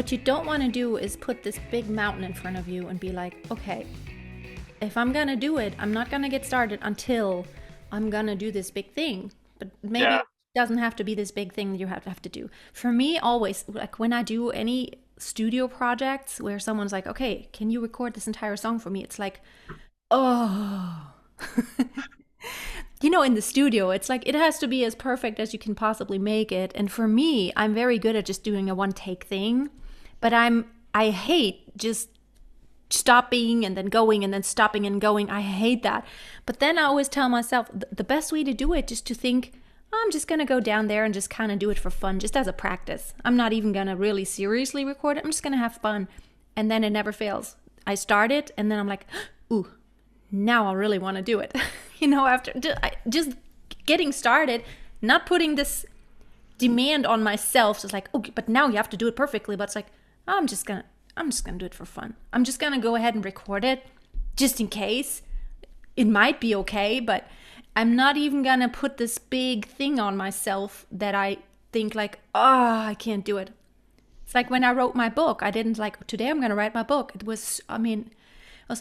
what you don't want to do is put this big mountain in front of you and be like, okay, if I'm gonna do it, I'm not gonna get started until I'm gonna do this big thing. But maybe Yeah. it doesn't have to be this big thing that you have to do. For me, always, like when I do any studio projects where someone's like, okay, can you record this entire song for me? It's like, oh. In the studio, it's like it has to be as perfect as you can possibly make it. And for me, I'm very good at just doing a one take thing, but I hate just stopping and then going and then stopping and going. I hate that. But then I always tell myself the best way to do it is to think, "Oh, I'm just going to go down there and just kind of do it for fun, just as a practice. I'm not even going to really seriously record it. I'm just going to have fun." And then it never fails. I start it and then I'm like, ooh, now I really want to do it. After just getting started, not putting this demand on myself. So it's like, okay, but now you have to do it perfectly. But it's like, I'm just gonna do it for fun. I'm just gonna go ahead and record it, just in case. It might be okay, but I'm not even gonna put this big thing on myself that I think like, oh, I can't do it. It's like when I wrote my book, I didn't like, today I'm gonna write my book. I was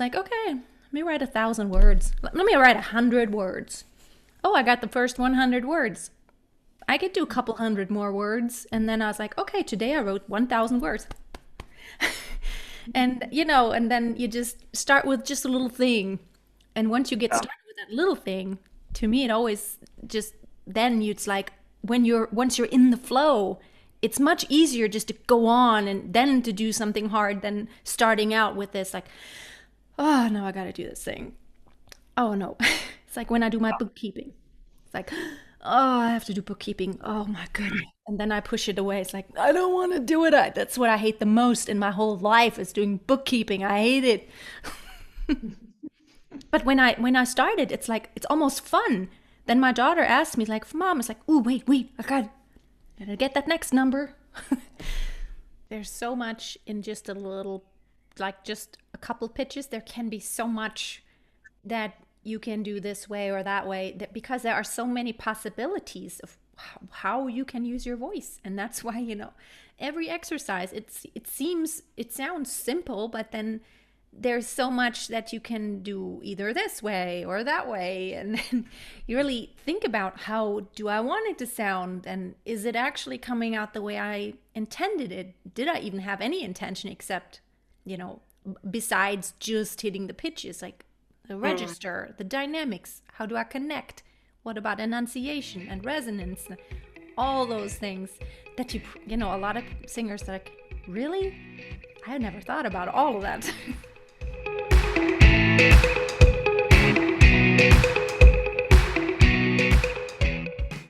like, okay, let me write 1,000 words. Let me write 100 words. Oh, I got the first 100 words. I could do a couple hundred more words. And then I was like, okay, today I wrote 1,000 words. And then you just start with just a little thing. And once you get Yeah. started with that little thing, to me, it always just, then it's like once you're in the flow, it's much easier just to go on and then to do something hard than starting out with this, like, oh, no, I got to do this thing. Oh, no. It's like when I do my bookkeeping. It's like, oh, I have to do bookkeeping. Oh my goodness. And then I push it away. It's like, I don't want to do it. That's what I hate the most in my whole life is doing bookkeeping. I hate it. But when I started, it's like it's almost fun. Then my daughter asked me, like, Mom, it's like, oh, wait, gotta get that next number. There's so much in just a little, like just a couple pitches. There can be so much that you can do this way or that way, that because there are so many possibilities of how you can use your voice. And that's why, every exercise, it sounds simple, but then there's so much that you can do either this way or that way. And then you really think about, how do I want it to sound? And is it actually coming out the way I intended it? Did I even have any intention except, besides just hitting the pitches, like the register, the dynamics, how do I connect? What about enunciation and resonance? All those things that a lot of singers are like, really? I had never thought about all of that.